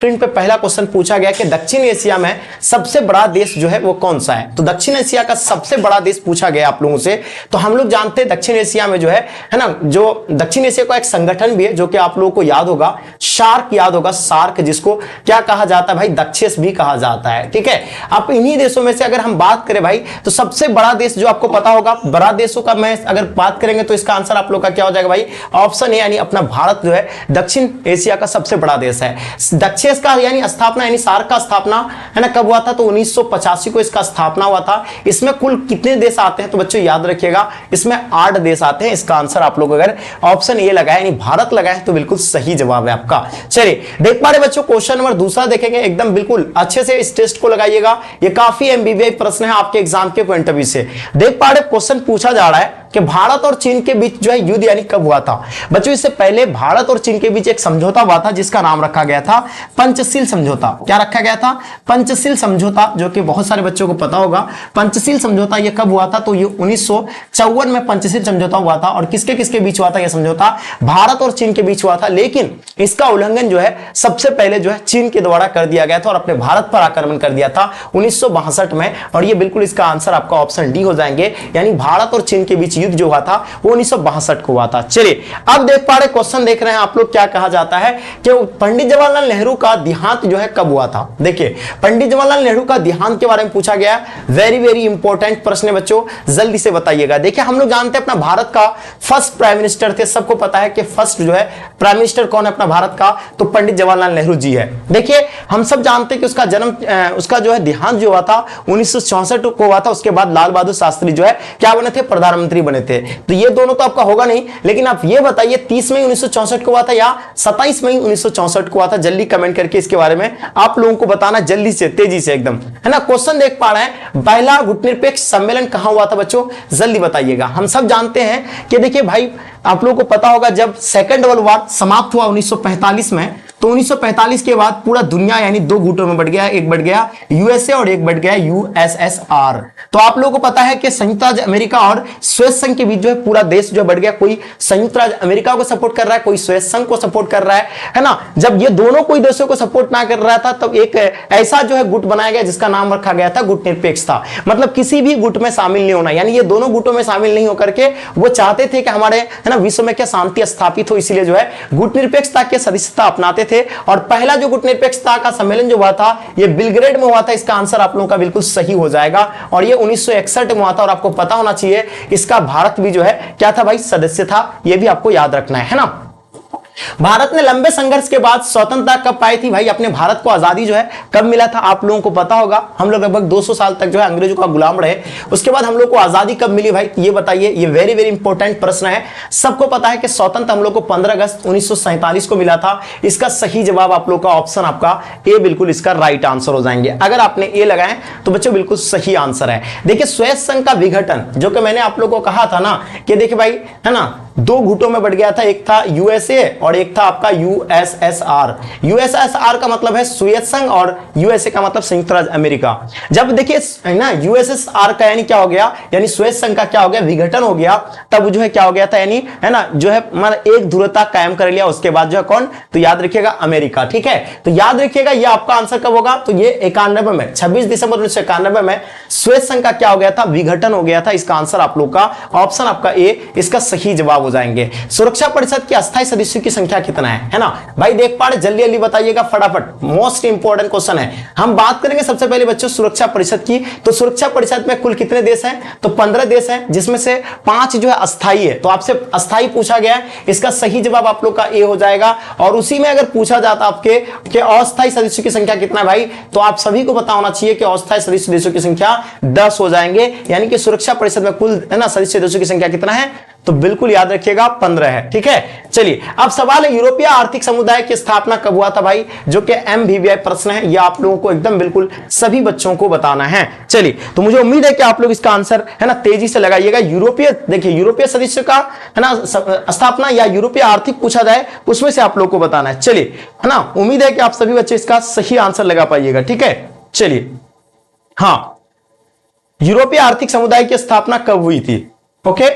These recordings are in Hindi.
स्क्रीन पे पहला क्वेश्चन पूछा गया कि दक्षिण एशिया में सबसे बड़ा देश जो है वो कौन सा है। तो दक्षिण एशिया का सबसे बड़ा देश पूछा गया आप लोगों से। तो हम लोग जानते हैं दक्षिण एशिया में जो है ना, जो दक्षिण एशिया का एक संगठन भी है जो कि आप लोगों को याद होगा, सार्क याद होगा, सार्क, जिसको क्या कहा जाता है भाई, दक्षेस भी कहा जाता है। ठीक है, अब इन्हीं देशों में से अगर हम बात करें भाई, तो सबसे बड़ा देश जो आपको पता होगा, बड़ा देशों का मैं अगर बात करेंगे तो इसका आंसर आप लोग का क्या हो जाएगा भाई, ऑप्शन ए, यानी अपना भारत जो है दक्षिण एशिया का सबसे बड़ा देश है। दक्षिण का यानी स्थापना, यानी सार्क का स्थापना है ना कब हुआ था, तो 1985 को इसका स्थापना हुआ था। इसमें कुल कितने देश आते हैं, तो बच्चों याद रखिएगा इसमें 8 देश आते हैं। इसका आंसर आप लोग अगर ऑप्शन ए लगाए यानी भारत लगाए तो बिल्कुल सही जवाब है आपका। चलिए देख पा रहे बच्चों, क्वेश्चन नंबर दूसरा देखेंगे, एकदम बिल्कुल अच्छे से इस टेस्ट को लगाइएगा, ये काफी एमबीबीआई प्रश्न है आपके एग्जाम के पॉइंट ऑफ व्यू से। देख पा रहे क्वेश्चन पूछा जा रहा है कि भारत और चीन के बीच जो है युद्ध यानी कब हुआ था। बच्चों इससे पहले भारत और चीन के बीच एक समझौता हुआ था जिसका नाम रखा गया था पंचशील समझौता। क्या रखा गया था, पंचशील समझौता, जो कि बहुत सारे बच्चों को पता होगा। पंचशील समझौता ये कब हुआ था, तो ये 1954 में पंचशील समझौता हुआ था। और किसके किसके बीच हुआ था यह समझौता, भारत और चीन के बीच हुआ था। लेकिन इसका उल्लंघन जो है सबसे पहले जो है चीन के द्वारा कर दिया गया था और अपने भारत पर आक्रमण कर दिया था 1962 में। और ये बिल्कुल इसका आंसर आपका ऑप्शन डी हो जाएंगे, यानी भारत और चीन के बीच युद्ध जो हुआ था वो 1962 को हुआ था। चलिए अब देख पा रहे क्वेश्चन देख रहे हैं आप लोग, क्या कहा जाता है कि पंडित जवाहरलाल नेहरू का देहांत जो है कब हुआ था। देखिए पंडित जवाहरलाल नेहरू का देहांत के बारे में पूछा गया, वेरी वेरी इंपॉर्टेंट प्रश्न है बच्चों, जल्दी से बताइएगा। देखिए हम लोग जानते हैं अपना भारत का फर्स्ट प्राइम मिनिस्टर थे, सबको पता है कि फर्स्ट जो है प्राइम मिनिस्टर कौन है अपना भारत का, तो पंडित जवाहरलाल नेहरू जी है। देखिए हम सब जानते हैं कि उसका जन्म उसका जो है देहांत जो हुआ था 1964 को हुआ था। उसके बाद लाल बहादुर शास्त्री जो है क्या बने थे, प्रधानमंत्री बने थे। तो ये दोनों तो आपका होगा नहीं, लेकिन आप ये बताइए 30 मई 1964 को हुआ था या 27 मई 1964 को हुआ था। जल्दी कमेंट करके इसके बारे में आप लोगों को बताना, जल्दी से तेजी से एकदम, है ना। क्वेश्चन देख पा रहे हैं, पहला गुटनिरपेक्ष सम्मेलन कहां हुआ था बच्चों, जल्दी बताइएगा। हम सब जानते हैं कि देखिए भाई आप लोगों को पता होगा जब सेकंड वर्ल्ड वॉर समाप्त हुआ 1945 में, तो 1945 के बाद पूरा दुनिया यानी 2 गुटों में बढ़ गया, एक बढ़ गया यूएसए और एक बढ़ गया यूएसएसआर। तो आप लोगों को पता है कि संयुक्त राज्य अमेरिका और स्वेत संघ के बीच जो है पूरा देश जो बढ़ गया, कोई संयुक्त राज्य अमेरिका को सपोर्ट कर रहा है, कोई स्वेत संघ को सपोर्ट कर रहा है ना। जब ये दोनों कोई देशों को सपोर्ट ना कर रहा था तब एक ऐसा जो है गुट बनाया गया जिसका नाम रखा गया था गुट निरपेक्षता। मतलब किसी भी गुट में शामिल नहीं होना, यानी ये दोनों गुटों में शामिल नहीं होकर के वो चाहते थे कि हमारे है ना विश्व में क्या शांति स्थापित हो, इसीलिए जो है गुट निरपेक्षता की सदस्यता अपनाते थे। और पहला जो गुट निरपेक्षता का सम्मेलन जो हुआ था ये बेलग्रेड में हुआ था। इसका आंसर आप लोगों का बिल्कुल सही हो जाएगा और ये 1961 में हुआ था। और आपको पता होना चाहिए इसका भारत भी जो है क्या था भाई, सदस्य था, ये भी आपको याद रखना है ना। भारत ने लंबे संघर्ष के बाद स्वतंत्रता कब पाई थी भाई, अपने भारत को आजादी जो है कब मिला था, आप लोगों को पता होगा। हम लोग लगभग 200 साल तक जो है अंग्रेजों का गुलाम रहे, उसके बाद हम लोग को आजादी कब मिली भाई, ये बताइए। ये वेरी वेरी इंपॉर्टेंट प्रश्न है। सबको पता है कि स्वतंत्र हम लोग को 15 अगस्त 1947 को मिला था। इसका सही जवाब आप लोग का ऑप्शन आपका ए बिल्कुल इसका राइट आंसर हो जाएंगे। अगर आपने ए लगाए तो बच्चों बिल्कुल सही आंसर है। देखिए स्वेत संघ का विघटन जो कि मैंने आप लोग को कहा था ना कि देखिए भाई है ना 2 गुटों में बढ़ गया था, एक था यूएसए और एक था आपका यूएसएसआर। यूएसएसआर का मतलब है सोवियत संघ और यूएसए का मतलब संयुक्त राज्य अमेरिका। जब देखिए ना यूएसएसआर का यानी क्या हो गया, यानी सोवियत संघ का क्या हो गया, विघटन हो गया, तब जो है क्या हो गया था, यानी है ना जो है मतलब एक ध्रुवता कायम कर लिया। उसके बाद जो है कौन, तो याद रखिएगा अमेरिका। ठीक है, तो याद रखिएगा ये आपका आंसर कब होगा, तो ये 91 में 26 दिसंबर 1991 में सोवियत संघ का क्या हो गया था, विघटन हो गया था। इसका आंसर आप लोग का ऑप्शन आपका ए इसका सही जवाब हो जाएंगे। सुरक्षा परिषद के अस्थायी सदस्यों की संख्या कितना है ना भाई, देख पा रहे, जल्दी जल्दी बताइएगा फटाफट, मोस्ट इंपोर्टेंट क्वेश्चन है। हम बात करेंगे सबसे पहले बच्चों सुरक्षा परिषद की। तो सुरक्षा परिषद में कुल कितने देश हैं, तो 15 देश हैं, जिसमें से 5 जो है अस्थायी है। तो आपसे अस्थायी पूछा गया है, इसका सही जवाब आप लोग का ए हो जाएगा। और उसी में अगर पूछा जाता आपके कि अस्थायी सदस्यों की संख्या कितना है भाई, तो आप सभी को पता होना चाहिए कि अस्थायी सदस्य देशों की संख्या 10 हो जाएंगे। यानी कि सुरक्षा परिषद में कुल है ना सदस्य देशों की संख्या कितना है, तो बिल्कुल याद रखिएगा 15 है। ठीक है, चलिए अब सवाल है यूरोपीय आर्थिक समुदाय की स्थापना कब हुआ था भाई, जो कि एमबीबीआई प्रश्न है। ये आप लोगों को एकदम बिल्कुल सभी बच्चों को बताना है। चलिए तो मुझे उम्मीद है कि आप लोग इसका आंसर है ना तेजी से लगाइएगा। यूरोपीय, देखिए यूरोपीय सदस्य का है ना स्थापना या यूरोपीय आर्थिक पूछा जाए उसमें से आप लोग को बताना है। चलिए है ना, उम्मीद है कि आप सभी बच्चे इसका सही आंसर लगा पाइएगा। ठीक है, चलिए हाँ, यूरोपीय आर्थिक समुदाय की स्थापना कब हुई थी। ओके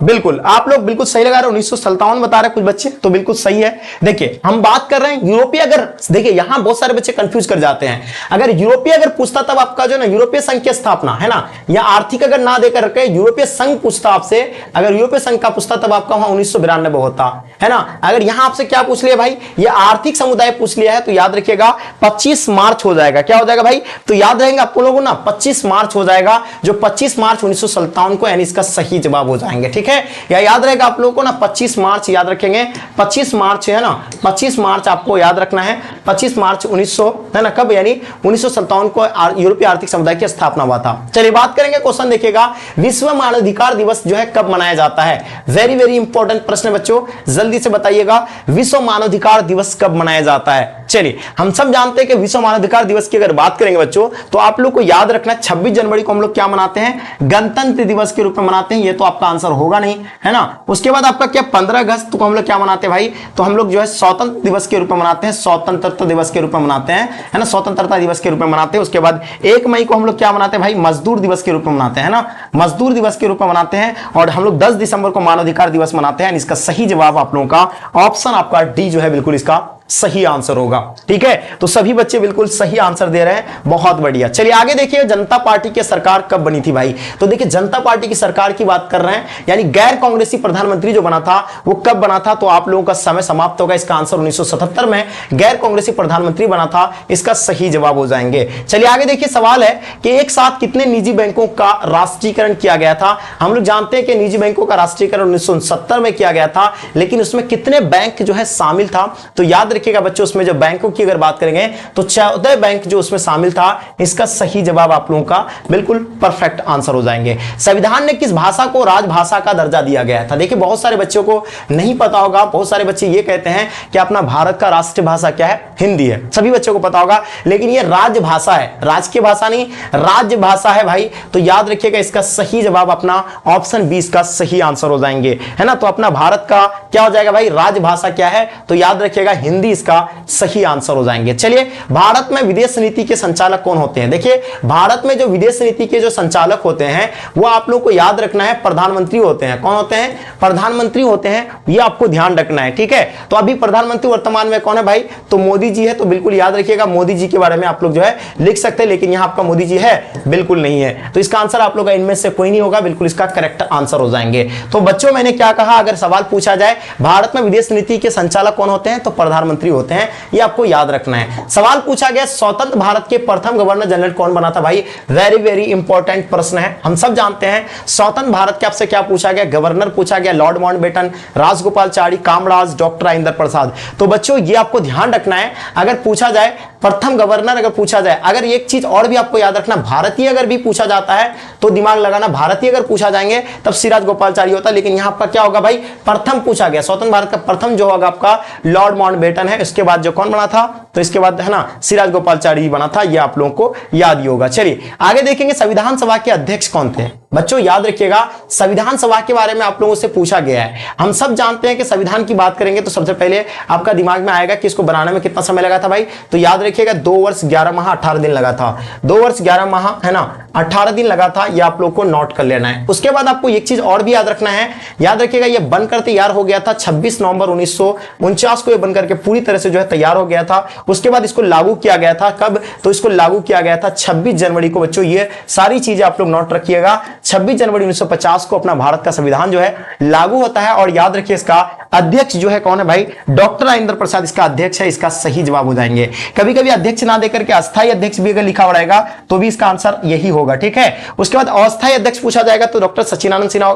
बिल्कुल आप लोग बिल्कुल सही लगा रहे हो, 1957 बता रहे कुछ बच्चे, तो बिल्कुल सही है। देखिए हम बात कर रहे हैं यूरोपीय, अगर देखिए यहां बहुत सारे बच्चे कंफ्यूज कर जाते हैं, अगर यूरोपीय अगर पूछता तब आपका जो ना यूरोपीय संघ की स्थापना है ना, या आर्थिक अगर ना देकर के यूरोपीय संघ पूछता आपसे, अगर यूरोपीय संघ का पूछता तब आपका वहां 1992 होता है ना। अगर यहां आपसे क्या पूछ लिया भाई, ये आर्थिक समुदाय पूछ लिया है, तो याद रखिएगा 25 मार्च हो जाएगा। क्या हो जाएगा भाई, तो याद रहेंगे आप लोगों ना 25 मार्च हो जाएगा, जो 25 मार्च 1957 को, यानी इसका सही जवाब हो जाएंगे। ठीक है, या याद रहेगा आप लोगों को ना 25 मार्च याद रखेंगे, 25 मार्च है ना, 25 मार्च आपको याद रखना है, 25 मार्च 1900 है ना, कब, यानी 1957 को यूरोपीय आर्थिक समुदाय की स्थापना हुआ था। चलिए बात करेंगे, क्वेश्चन देखिएगा, विश्व मानवाधिकार दिवस जो है कब मनाया जाता है? वेरी वेरी इंपॉर्टेंट प्रश्न बच्चों, जल्दी से बताइएगा, विश्व मानवाधिकार दिवस कब मनाया जाता है? चलिए हम सब जानते हैं कि विश्व मानवाधिकार दिवस की अगर बात करेंगे बच्चों, तो आप लोग को याद रखना है 26 जनवरी को हम लोग क्या मनाते हैं, गणतंत्र दिवस के रूप में मनाते हैं। ये तो आपका आंसर होगा नहीं, है ना। उसके बाद आपका क्या 15 अगस्त को हम लोग क्या मनाते हैं भाई, तो हम लोग जो है स्वतंत्र दिवस के रूप में मनाते हैं, स्वतंत्रता दिवस के रूप में मनाते हैं, है ना, स्वतंत्रता दिवस के रूप में मनाते हैं। उसके बाद 1 मई को हम लोग क्या मनाते हैं भाई, मजदूर दिवस के रूप में मनाते हैं, है ना, मजदूर दिवस के रूप में मनाते हैं। और हम लोग 10 दिसंबर को मानवाधिकार दिवस मनाते हैं। इसका सही जवाब आप लोगों का ऑप्शन आपका डी जो है बिल्कुल इसका सही आंसर होगा। ठीक है, तो सभी बच्चे बिल्कुल सही आंसर दे रहे हैं, बहुत बढ़िया। चलिए आगे देखिए, जनता पार्टी की सरकार कब बनी थी भाई, तो देखिए जनता पार्टी की सरकार की बात कर रहे हैं, यानी गैर कांग्रेसी प्रधानमंत्री जो बना था वो कब बना था, तो आप लोगों का समय समाप्त होगा। इसका आंसर 1977 में गैर कांग्रेसी प्रधानमंत्री बना था, इसका सही जवाब हो जाएंगे। चलिए आगे देखिए, सवाल है कि एक साथ कितने निजी बैंकों का राष्ट्रीयकरण किया गया था? हम लोग जानते हैं कि निजी बैंकों का राष्ट्रीयकरण 1969 में किया गया था, लेकिन उसमें कितने बैंक जो है शामिल था, तो याद रखिएगा बच्चों, उसमें जो बैंकों की अगर बात करेंगे तो 14 बैंक जो उसमें शामिल था। इसका सही जवाब आप लोगों का बिल्कुल परफेक्ट आंसर हो जाएंगे। संविधान ने किस भाषा को राजभाषा का दर्जा दिया गया था? देखिए बहुत सारे बच्चों को नहीं पता होगा, बहुत सारे बच्चे ये कहते हैं कि अपना भारत का राष्ट्रीय भाषा क्या है, हिंदी है, सभी बच्चों को पता होगा, लेकिन ये राजभाषा है, राजकीय भाषा नहीं, राजभाषा है भाई। तो याद रखिएगा इसका सही जवाब अपना ऑप्शन 20 का सही आंसर हो जाएंगे, है ना। तो अपना भारत का क्या हो जाएगा भाई, राजभाषा क्या है, तो याद रखिएगा हिंदी इसका सही आंसर हो जाएंगे। चलिए भारत में विदेश नीति के संचालक कौन होते हैं? देखिए भारत में जो विदेश नीति के जो संचालक होते हैं वो आप लोगों को याद रखना है, प्रधानमंत्री होते हैं। कौन होते हैं? प्रधानमंत्री होते हैं, ये आपको ध्यान रखना है। ठीक है, तो अभी प्रधानमंत्री वर्तमान में कौन है भाई, तो मोदी जी है। तो बिल्कुल याद रखिएगा, मोदी जी के बारे में आप लोग जो है लिख सकते हैं, लेकिन यहां आपका मोदी जी है बिल्कुल नहीं है। तो इसका आंसर आप लोग का इनमें से कोई नहीं होगा, बिल्कुल इसका करेक्ट आंसर हो जाएंगे। तो बच्चों मैंने क्या कहा, अगर सवाल पूछा जाए भारत में विदेश नीति के संचालक कौन होते हैं, तो प्रधानमंत्री होते हैं, ये आपको याद रखना है। सवाल पूछा गया स्वतंत्र भारत के प्रथम गवर्नर जनरल कौन बना था भाई, वेरी वेरी इंपॉर्टेंट प्रश्न है। हम सब जानते हैं स्वतंत्र भारत के आपसे क्या पूछा गया, गवर्नर पूछा गया, lord Mountbatten, Rajagopalachari, Kamaraj, doctor Rajendra Prasad. तो बच्चों ये आपको ध्यान रखना है, अगर पूछा जाए प्रथम गवर्नर, अगर पूछा जाए, अगर एक चीज और भी आपको याद रखना, भारतीय अगर भी पूछा जाता है तो दिमाग लगाना, भारतीय अगर पूछा जाएंगे तब सिराज गोपालचारी होता, लेकिन यहां आपका क्या होगा भाई, प्रथम पूछा गया, स्वतंत्र भारत का प्रथम जो होगा आपका लॉर्ड माउंटबेटन है। इसके बाद जो कौन बना था, तो इसके बाद है ना सिराज गोपालचारी बना था, ये आप लोगों को याद ही होगा। चलिए आगे देखेंगे, संविधान सभा के अध्यक्ष कौन थे? बच्चों याद रखिएगा, संविधान सभा के बारे में आप लोगों से पूछा गया है। हम सब जानते हैं कि संविधान की बात करेंगे तो सबसे पहले आपका दिमाग में आएगा कि इसको बनाने में कितना समय लगा था भाई, तो याद रखिएगा 2 वर्ष 11 माह 18 दिन लगा था। 2 वर्ष 11 माह है ना 18 दिन लगा था, ये आप लोग को नोट कर लेना है। उसके बाद आपको एक चीज और भी याद रखना है, याद रखिएगा ये बनकर तैयार हो गया था 26 नवंबर 1949 को, ये बनकर के पूरी तरह से जो है तैयार हो गया था। उसके बाद इसको लागू किया गया था कब, तो इसको लागू किया गया था 26 जनवरी को। बच्चों ये सारी चीजें आप लोग नोट रखिएगा, 26 जनवरी 1950 को अपना भारत का संविधान जो है लागू होता है। और याद रखिए इसका अध्यक्ष जो है कौन है भाई, डॉक्टर राजेंद्र प्रसाद इसका अध्यक्ष है, इसका सही जवाब हो जाएंगे। कभी कभी अध्यक्ष ना देकर के अस्थायी अध्यक्ष भी अगर लिखा रहेगा तो भी इसका आंसर यही होगा। ठीक है, उसके बाद अस्थायी अध्यक्ष पूछा जाएगा तो डॉक्टर सच्चिदानंद सिन्हा,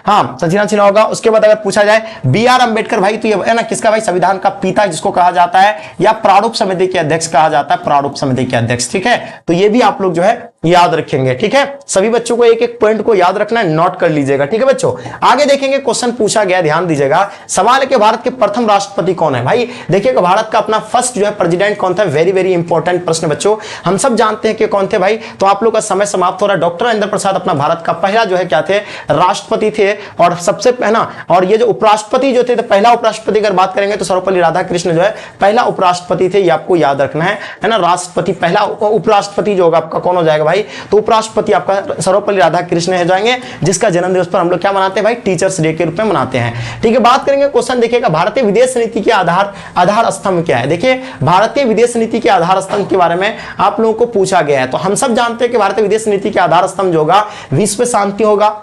हाँ सच्चिदानंद सिन्हा होगा। उसके बाद अगर पूछा जाए बी.आर. अंबेडकर भाई, तो ये है ना किसका भाई, संविधान का पिता जिसको कहा जाता है, या प्रारूप समिति के अध्यक्ष कहा जाता है, प्रारूप समिति के अध्यक्ष। ठीक है, तो ये भी आप लोग जो है याद रखेंगे। ठीक है, सभी बच्चों को एक एक पॉइंट को याद रखना है, नोट कर लीजिएगा। ठीक है बच्चों, आगे देखेंगे क्वेश्चन पूछा गया, ध्यान दीजिएगा। सवाल सवाल है कि भारत के प्रथम राष्ट्रपति कौन है। भाई देखिएगा भारत का अपना फर्स्ट जो है प्रेसिडेंट कौन था, वेरी वेरी इंपॉर्टेंट प्रश्न बच्चों, हम सब जानते हैं कि कौन थे भाई। तो आप लोग का समय समाप्त हो रहा है। डॉक्टर राजेंद्र प्रसाद अपना भारत का पहला जो है क्या थे, राष्ट्रपति थे। और सबसे पहला, और ये जो उपराष्ट्रपति जो थे, तो पहला उपराष्ट्रपति अगर बात करेंगे तो सर्वपल्ली राधाकृष्ण जो है पहला उपराष्ट्रपति थे, ये आपको याद रखना है ना। राष्ट्रपति पहला, उपराष्ट्रपति जो होगा आपका कौन हो जाएगा भाई, तो उपराष्ट्रपति आपका सर्वपल्ली राधाकृष्ण हो जाएंगे, जिसका जन्मदिवस पर हम लोग क्या मनाते हैं भाई, टीचर्स डे के रूप में मनाते हैं। ठीक है, बात करेंगे क्वेश्चन देखिएगा भारतीय विदेश नीति के आधार स्तंभ क्या है। देखिए भारतीय विदेश नीति के आधार स्तंभ के बारे में आप लोगों को पूछा गया है। तो हम सब जानते हैं कि भारतीय विदेश नीति के आधार स्तंभ जो होगा विश्व शांति होगा,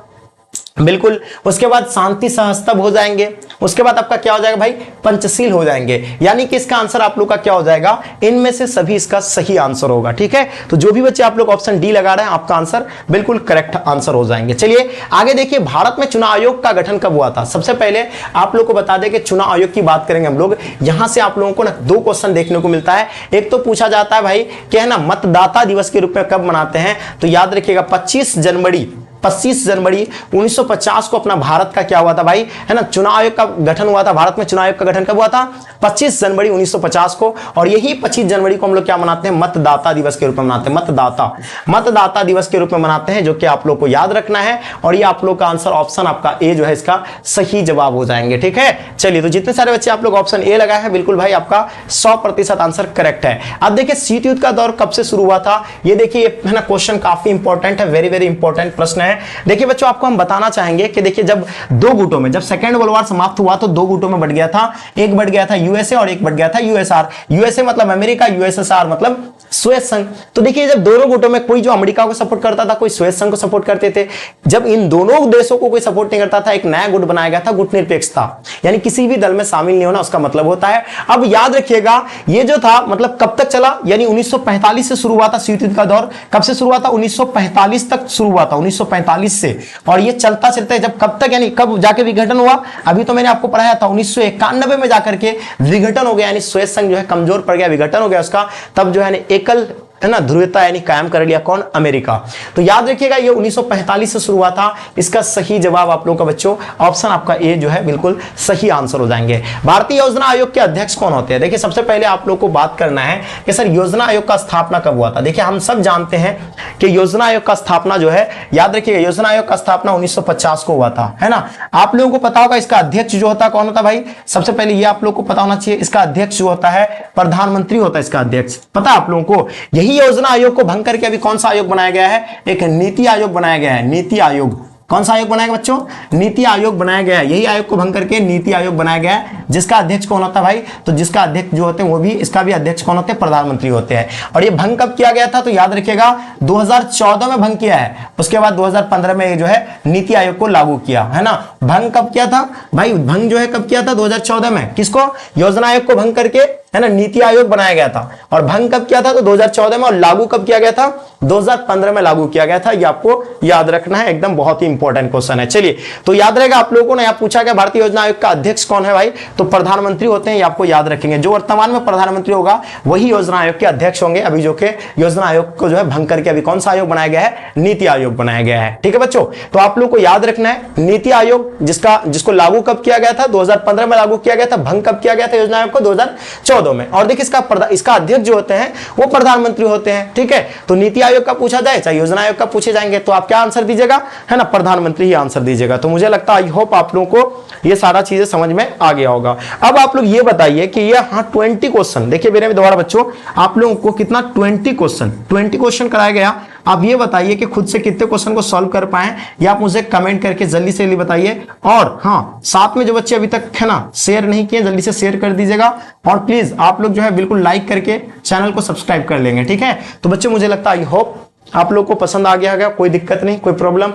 बिल्कुल। उसके बाद शांति सहस्त्रब हो जाएंगे, उसके बाद आपका क्या हो जाएगा भाई, पंचशील हो जाएंगे। यानी कि इसका आंसर आप लोग का क्या हो जाएगा, इनमें से सभी इसका सही आंसर होगा। ठीक है, तो जो भी बच्चे आप लोग ऑप्शन डी लगा रहे हैं आपका आंसर बिल्कुल करेक्ट आंसर हो जाएंगे। चलिए आगे देखिए, भारत में चुनाव आयोग का गठन कब हुआ था। सबसे पहले आप लोग को बता दें कि चुनाव आयोग की बात करेंगे हम लोग, यहां से आप लोगों को ना दो क्वेश्चन देखने को मिलता है। एक तो पूछा जाता है भाई कि है ना मतदाता दिवस के रूप में कब मनाते हैं, तो याद रखिएगा 25 जनवरी 1950 को अपना भारत का क्या हुआ था भाई, है ना, चुनाव आयोग का गठन हुआ था। भारत में चुनाव आयोग का गठन कब हुआ था, 25 जनवरी 1950 को। और यही 25 जनवरी को हम लोग क्या मनाते हैं, मतदाता दिवस के रूप में मनाते हैं। मतदाता दिवस के रूप में मनाते हैं, जो कि आप लोग को याद रखना है। और ये आप लोग का आंसर ऑप्शन आपका ए जो है इसका सही जवाब हो जाएंगे। ठीक है, चलिए तो जितने सारे बच्चे आप लोग ऑप्शन ए लगाए हैं बिल्कुल भाई आपका 100% आंसर करेक्ट है। अब देखिए शीत युद्ध का दौर कब से शुरू हुआ था, ये देखिए है ना क्वेश्चन काफी इंपॉर्टेंट है, वेरी वेरी इंपॉर्टेंट प्रश्न है। देखिए बच्चों आपको हम बताना चाहेंगे कि देखिए जब दो गुटों में, जब सेकेंड वर्ल्ड वॉर समाप्त हुआ तो दो गुटों में बढ़ गया था, एक बढ़ गया था यूएसए और एक बढ़ गया था यूएसआर। यूएसए मतलब अमेरिका, यूएसएसआर मतलब सोवियत संघ। तो देखिए जब दोनों गुटों में कोई जो अमेरिका को सपोर्ट करता था, कोई सोवियत संघ को सपोर्ट करते थे, जब इन दोनों देशों को कोई सपोर्ट नहीं करता था, एक नया गुट बनाया गया था, गुट निरपेक्षता, यानी किसी भी दल में शामिल नहीं होना उसका मतलब होता है। अब याद रखिएगा ये जो था मतलब कब तक चला, यानी 1945 से शुरू हुआ था शीत युद्ध का दौर। कब से शुरू हुआ था, 1945 तक शुरू हुआ था, 1945 से। और ये चलता चलता जब कब तक, यानी कब जाके विघटन हुआ, अभी तो मैंने आपको पढ़ाया था 1991 में जाकर के विघटन हो गया, यानी सोवियत संघ जो है कमजोर पड़ गया, विघटन हो गया उसका। तब जो है एकल है ना ध्रुवीयता यानी कायम कर लिया कौन, अमेरिका। तो याद रखिएगा ये 1945 से शुरू हुआ था। इसका सही जवाब आप लोगों का बच्चों ऑप्शन आपका ए जो है बिल्कुल सही आंसर हो जाएंगे। भारतीय योजना आयोग के अध्यक्ष कौन होते हैं। देखिए सबसे पहले आप लोग को बात करना है कि सर योजना आयोग का स्थापना कब हुआ था। देखिए हम सब जानते हैं कि योजना आयोग का स्थापना जो है, याद रखिएगा योजना आयोग का स्थापना 1950 को हुआ था, है ना। आप लोगों को पता होगा इसका अध्यक्ष जो होता कौन होता भाई, सबसे पहले ये आप लोग को पता होना चाहिए, इसका अध्यक्ष जो होता है प्रधानमंत्री होता है इसका अध्यक्ष, पता आप लोगों को। यही योजना आयोग को भंग करके अभी कौन सा आयोग बनाया गया है, एक नीति आयोग बनाया गया है। नीति आयोग, कौन सा आयोग बनाया गया बच्चों, नीति आयोग बनाया गया है। यही आयोग को भंग करके नीति आयोग बनाया गया है, जिसका अध्यक्ष कौन होता है भाई, तो जिसका अध्यक्ष जो होते हैं वो भी, इसका भी अध्यक्ष कौन होते हैं, प्रधानमंत्री होते हैं। और ये भंग कब किया गया था, तो याद रखिएगा 2014 में भंग किया है। उसके बाद 2015 में जो है नीति आयोग को लागू किया, है ना। भंग कब किया था भाई, भंग जो है कब किया था, 2014 में। किसको, योजना आयोग को भंग करके, है ना, नीति आयोग बनाया गया था। और भंग कब किया था, तो 2014 में। और लागू कब किया गया था, 2015 में लागू किया गया था। ये आपको याद रखना है, एकदम बहुत ही इंपॉर्टेंट क्वेश्चन है। चलिए तो याद रहेगा आप लोगों को ना, यहाँ पूछा गया भारतीय योजना आयोग का अध्यक्ष कौन है भाई, तो प्रधानमंत्री होते हैं, ये आपको याद रखेंगे। जो वर्तमान में प्रधानमंत्री होगा वही योजना आयोग के अध्यक्ष होंगे। अभी जो के योजना आयोग को जो है भंग करके अभी कौन सा आयोग बनाया गया है, नीति आयोग बनाया गया है। ठीक है बच्चों, तो आप लोग को याद रखना है नीति आयोग जिसको लागू कब किया गया था, 2015 में लागू किया गया था। भंग कब किया गया था योजना आयोग को, 2014 में। और देखिए इसका अध्यक्ष जो होते हैं वो प्रधानमंत्री होते हैं। ठीक है, तो नीति आयोग का पूछा जाए चाहे योजना आयोग का पूछे जाएंगे तो आप क्या आंसर दीजिएगा, है ना, प्रधानमंत्री ही आंसर दीजिएगा। तो मुझे लगता है आई होप आप लोगों को ये सारा चीजें समझ में आ गया होगा। अब आप लोग ये बताइए कि ये 20 क्वेश्चन, देखिए मेरे में दोबारा बच्चों आप लोगों को कितना 20 क्वेश्चन कराया गया। आप ये बताइए कि खुद से कितने क्वेश्चन को सॉल्व कर पाए, या आप मुझे कमेंट करके जल्दी से जल्दी बताइए। और हाँ, साथ में जो बच्चे अभी तक है ना शेयर नहीं किए, जल्दी से शेयर कर दीजिएगा। और प्लीज आप लोग जो है बिल्कुल लाइक करके चैनल को सब्सक्राइब कर लेंगे। ठीक है, तो बच्चे मुझे लगता है आई होप आप लोग को पसंद आ गया होगा, कोई दिक्कत नहीं, कोई प्रॉब्लम।